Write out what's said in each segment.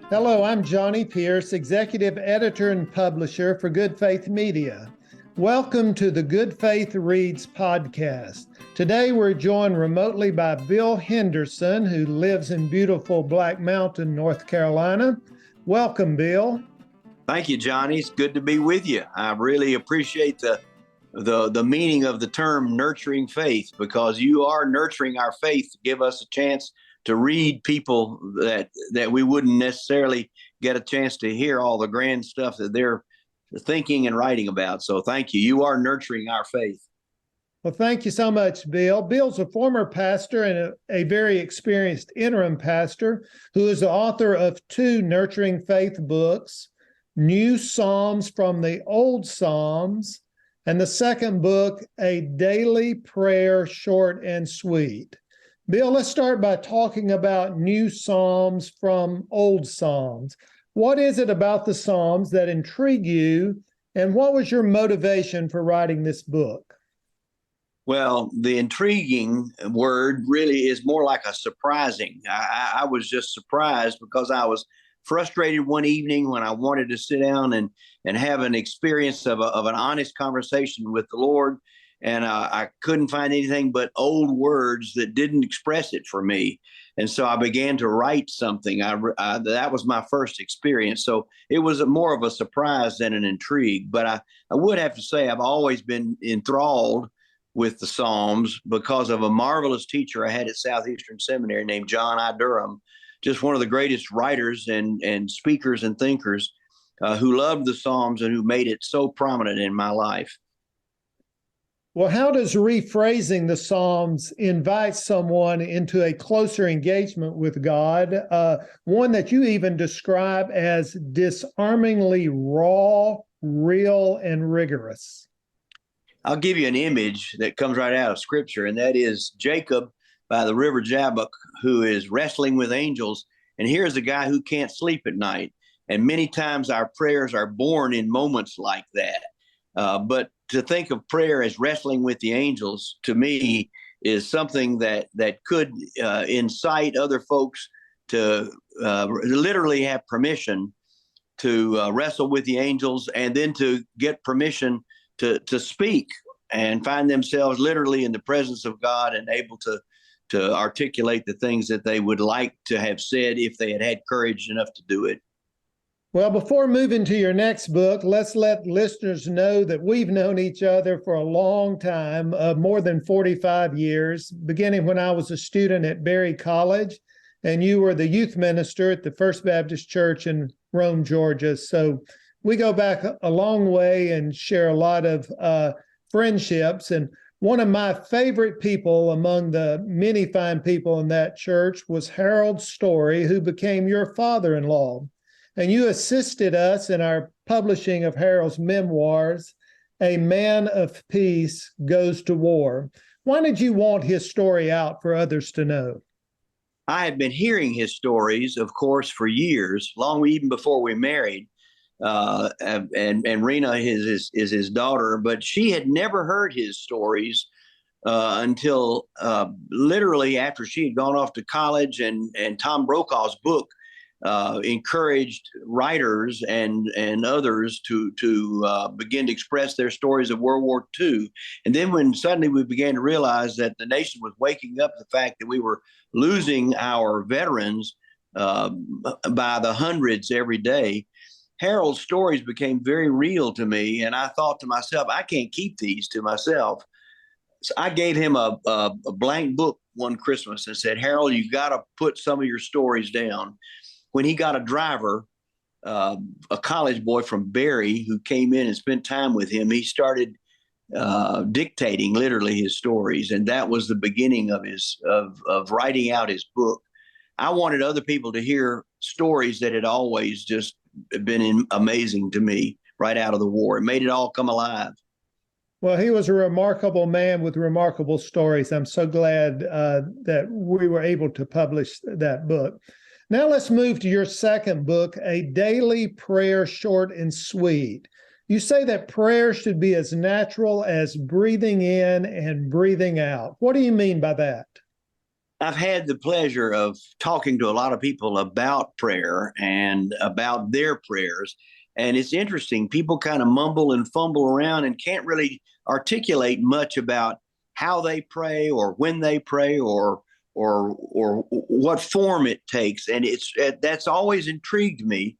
Hello, I'm Johnny Pierce, Executive Editor and Publisher for Good Faith Media. Welcome to the Good Faith Reads podcast. Today we're joined remotely by Bill Henderson, who lives in beautiful Black Mountain, North Carolina. Welcome, Bill. Thank you, Johnny. It's good to be with you. I really appreciate the meaning of the term nurturing faith, because you are nurturing our faith to give us a chance to read people that we wouldn't necessarily get a chance to hear all the grand stuff that they're thinking and writing about. So thank you. You are nurturing our faith. Well, thank you so much, Bill. Bill's a former pastor and a very experienced interim pastor who is the author of two Nurturing Faith books, New Psalms from the Old Psalms, and the second book, A Daily Prayer, Short and Sweet. Bill, let's start by talking about New Psalms from Old Psalms. What is it about the Psalms that intrigue you, and what was your motivation for writing this book? Well, the intriguing word really is more like a surprising. I was just surprised because I was frustrated one evening when I wanted to sit down and have an experience of an honest conversation with the Lord. And I couldn't find anything but old words that didn't express it for me. And so I began to write something. That was my first experience. So it was more of a surprise than an intrigue. But I would have to say I've always been enthralled with the Psalms because of a marvelous teacher I had at Southeastern Seminary named John I. Durham, just one of the greatest writers and speakers and thinkers who loved the Psalms and who made it so prominent in my life. Well, how does rephrasing the Psalms invite someone into a closer engagement with God, one that you even describe as disarmingly raw, real, and rigorous? I'll give you an image that comes right out of Scripture, and that is Jacob by the river Jabbok, who is wrestling with angels. And here's a guy who can't sleep at night. And many times our prayers are born in moments like that. But to think of prayer as wrestling with the angels, to me, is something that could incite other folks to literally have permission to wrestle with the angels, and then to get permission to speak and find themselves literally in the presence of God and able to articulate the things that they would like to have said if they had courage enough to do it. Well, before moving to your next book, let's let listeners know that we've known each other for a long time, more than 45 years, beginning when I was a student at Berry College, and you were the youth minister at the First Baptist Church in Rome, Georgia. So we go back a long way and share a lot of friendships. And one of my favorite people among the many fine people in that church was Harold Story, who became your father-in-law. And you assisted us in our publishing of Harold's memoirs, A Man of Peace Goes to War. Why did you want his story out for others to know? I had been hearing his stories, of course, for years, long even before we married. And Rena is his daughter, but she had never heard his stories until literally after she had gone off to college, and Tom Brokaw's book encouraged writers and others to begin to express their stories of World War II. And then when suddenly we began to realize that the nation was waking up to the fact that we were losing our veterans by the hundreds every day, Harold's stories became very real to me. And I thought to myself, I can't keep these to myself. So I gave him a blank book one Christmas and said, Harold, you got to put some of your stories down. When he got a driver, a college boy from Berry who came in and spent time with him, he started dictating literally his stories. And that was the beginning of writing out his book. I wanted other people to hear stories that had always just been amazing to me right out of the war. It made it all come alive. Well, he was a remarkable man with remarkable stories. I'm so glad that we were able to publish that book. Now let's move to your second book, A Daily Prayer, Short and Sweet. You say that prayer should be as natural as breathing in and breathing out. What do you mean by that? I've had the pleasure of talking to a lot of people about prayer and about their prayers. And it's interesting. People kind of mumble and fumble around and can't really articulate much about how they pray or when they pray or what form it takes. And that's always intrigued me.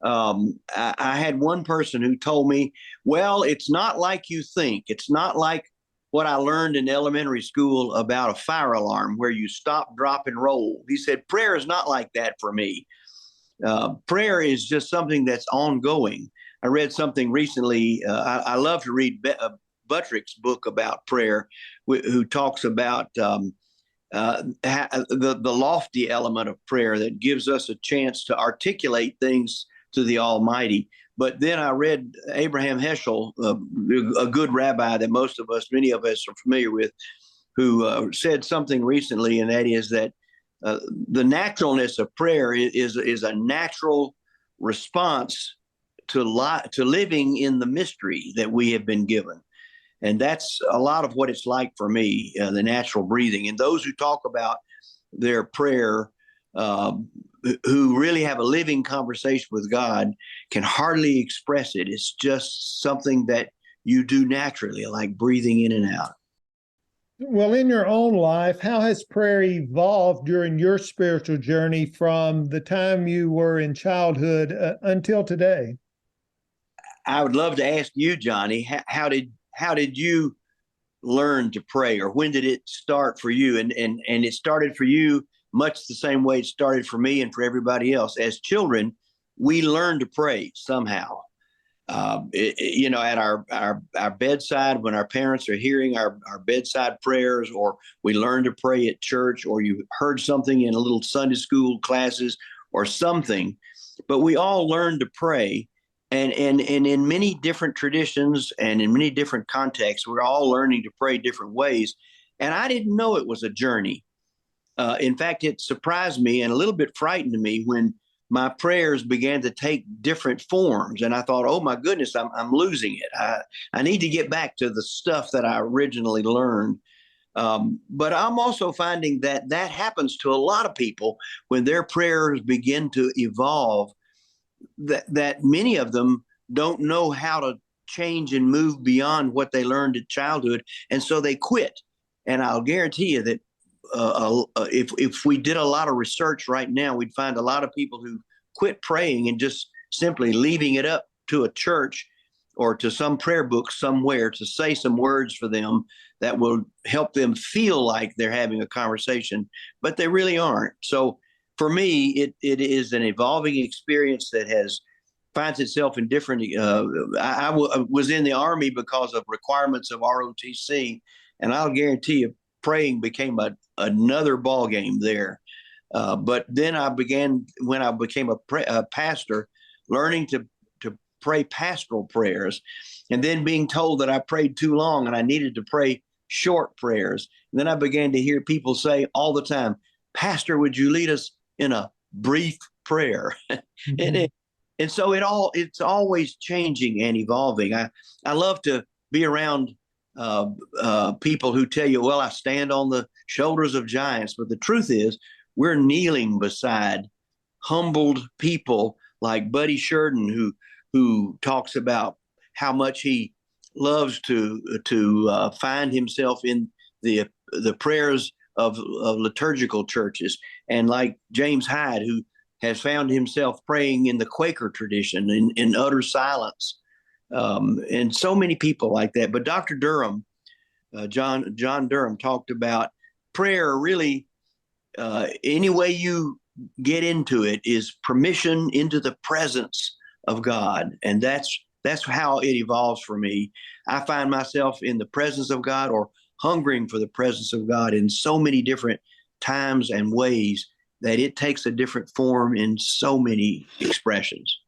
I had one person who told me, well, it's not like you think. It's not like what I learned in elementary school about a fire alarm where you stop, drop, and roll. He said, prayer is not like that for me. Prayer is just something that's ongoing. I read something recently. I love to read Buttrick's book about prayer, who talks about the lofty element of prayer that gives us a chance to articulate things to the Almighty. But then I read Abraham Heschel, a good rabbi that many of us are familiar with, who said something recently, and that is that the naturalness of prayer is a natural response to living in the mystery that we have been given. And that's a lot of what it's like for me, the natural breathing. And those who talk about their prayer, who really have a living conversation with God, can hardly express it. It's just something that you do naturally, like breathing in and out. Well, in your own life, how has prayer evolved during your spiritual journey from the time you were in childhood until today? I would love to ask you, Johnny, how did you learn to pray, or when did it start for you? And it started for you much the same way it started for me and for everybody else. As children, we learn to pray somehow. At our bedside, when our parents are hearing our bedside prayers, or we learn to pray at church, or you heard something in a little Sunday school classes or something. But we all learn to pray. And in many different traditions and in many different contexts, we're all learning to pray different ways. And I didn't know it was a journey. In fact, it surprised me and a little bit frightened me when my prayers began to take different forms. And I thought, oh, my goodness, I'm losing it. I need to get back to the stuff that I originally learned. But I'm also finding that happens to a lot of people when their prayers begin to evolve, that many of them don't know how to change and move beyond what they learned in childhood. And so they quit. And I'll guarantee you that if we did a lot of research right now, we'd find a lot of people who quit praying and just simply leaving it up to a church or to some prayer book somewhere to say some words for them that will help them feel like they're having a conversation, but they really aren't. So for me, it is an evolving experience that finds itself in different. I was in the Army because of requirements of ROTC, and I'll guarantee you, praying became another ball game there. But then when I became a pastor, learning to pray pastoral prayers, and then being told that I prayed too long and I needed to pray short prayers. And then I began to hear people say all the time, "Pastor, would you lead us in a brief prayer?" Mm-hmm. and so it's always changing and evolving. I love to be around people who tell you, well, I stand on the shoulders of giants. But the truth is, we're kneeling beside humbled people like Buddy Sheridan, who talks about how much he loves to find himself in the prayers of liturgical churches, and like James Hyde, who has found himself praying in the Quaker tradition in utter silence. And so many people like that. But Dr. Durham, John Durham, talked about prayer really, any way you get into it is permission into the presence of God. And that's how it evolves for me. I find myself in the presence of God, or hungering for the presence of God, in so many different times and ways that it takes a different form in so many expressions.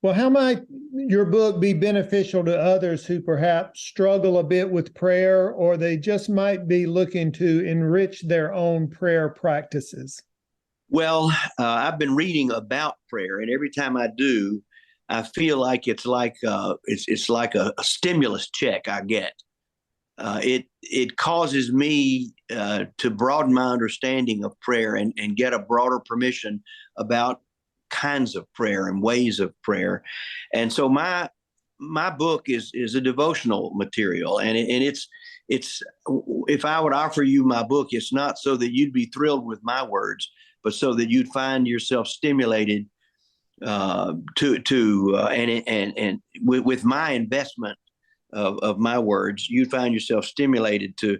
Well, how might your book be beneficial to others who perhaps struggle a bit with prayer, or they just might be looking to enrich their own prayer practices? Well, I've been reading about prayer, and every time I do, I feel like it's like a stimulus check I get. it causes me to broaden my understanding of prayer and get a broader permission about kinds of prayer and ways of prayer. And so my book is a devotional material, and it's if I would offer you my book, it's not so that you'd be thrilled with my words, but so that you'd find yourself stimulated and with my investment of my words, you'd find yourself stimulated to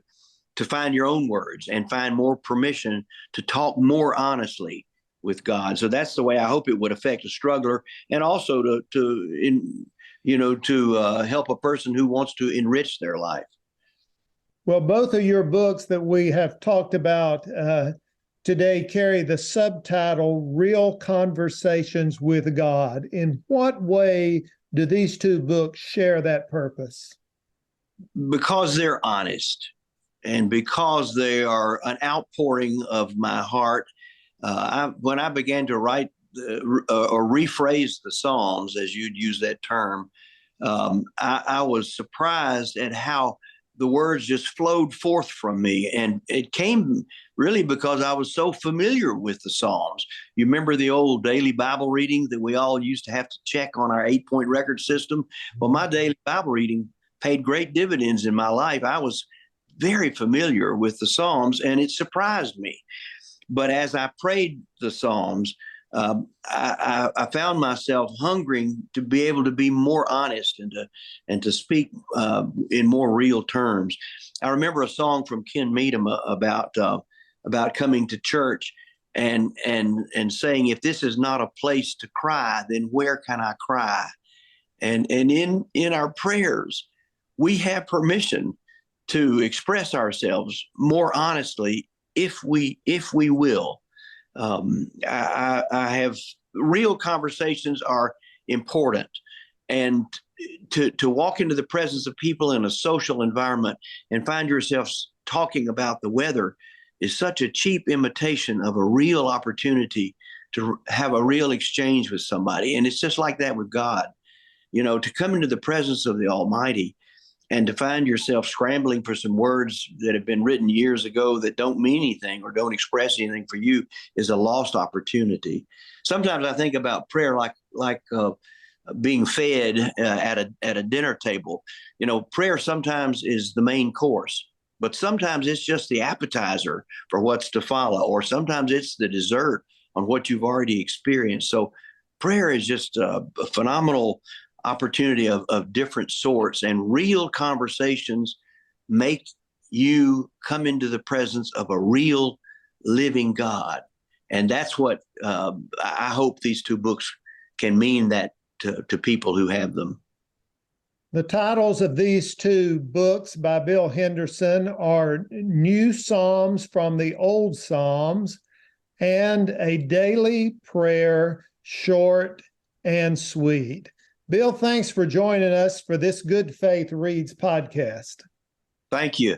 find your own words and find more permission to talk more honestly with God. So that's the way I hope it would affect a struggler, and also to help a person who wants to enrich their life. Well, both of your books that we have talked about today carry the subtitle, Real Conversations with God. In what way do these two books share that purpose? Because they're honest, and because they are an outpouring of my heart. When I began to write or rephrase the Psalms, as you'd use that term, I was surprised at how the words just flowed forth from me. And it came really because I was so familiar with the Psalms. You remember the old daily Bible reading that we all used to have to check on our 8-point record system? Well, my daily Bible reading paid great dividends in my life. I was very familiar with the Psalms, and it surprised me. But as I prayed the Psalms, I found myself hungering to be able to be more honest and to speak in more real terms. I remember a song from Ken Meadham about coming to church and saying, if this is not a place to cry, then where can I cry? And in our prayers, we have permission to express ourselves more honestly if we will. I have real conversations are important, and to walk into the presence of people in a social environment and find yourself talking about the weather is such a cheap imitation of a real opportunity to have a real exchange with somebody. And it's just like that with God, to come into the presence of the Almighty and to find yourself scrambling for some words that have been written years ago that don't mean anything or don't express anything for you is a lost opportunity. Sometimes I think about prayer like being fed at a dinner table. Prayer sometimes is the main course, but sometimes it's just the appetizer for what's to follow, or sometimes it's the dessert on what you've already experienced. So prayer is just a phenomenal opportunity of different sorts, and real conversations make you come into the presence of a real living God. And that's what I hope these two books can mean that to people who have them. The titles of these two books by Bill Henderson are New Psalms from the Old Psalms and A Daily Prayer, Short and Sweet. Bill, thanks for joining us for this Good Faith Reads podcast. Thank you.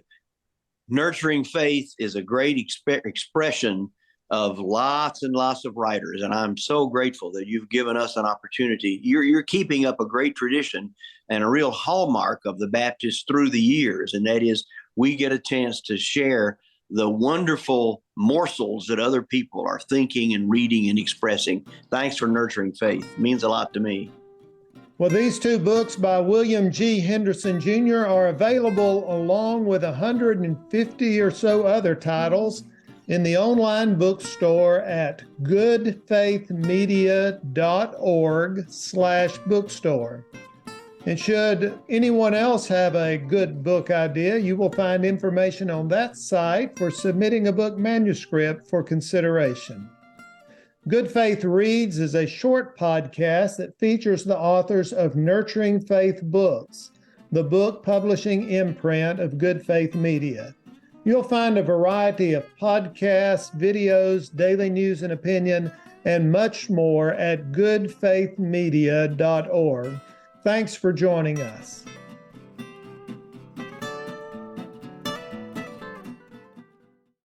Nurturing faith is a great expression of lots and lots of writers, and I'm so grateful that you've given us an opportunity. You're keeping up a great tradition and a real hallmark of the Baptists through the years, and that is we get a chance to share the wonderful morsels that other people are thinking and reading and expressing. Thanks for nurturing faith. It means a lot to me. Well, these two books by William G. Henderson Jr. are available along with 150 or so other titles in the online bookstore at goodfaithmedia.org/bookstore. And should anyone else have a good book idea, you will find information on that site for submitting a book manuscript for consideration. Good Faith Reads is a short podcast that features the authors of Nurturing Faith books, the book publishing imprint of Good Faith Media. You'll find a variety of podcasts, videos, daily news and opinion, and much more at goodfaithmedia.org. Thanks for joining us.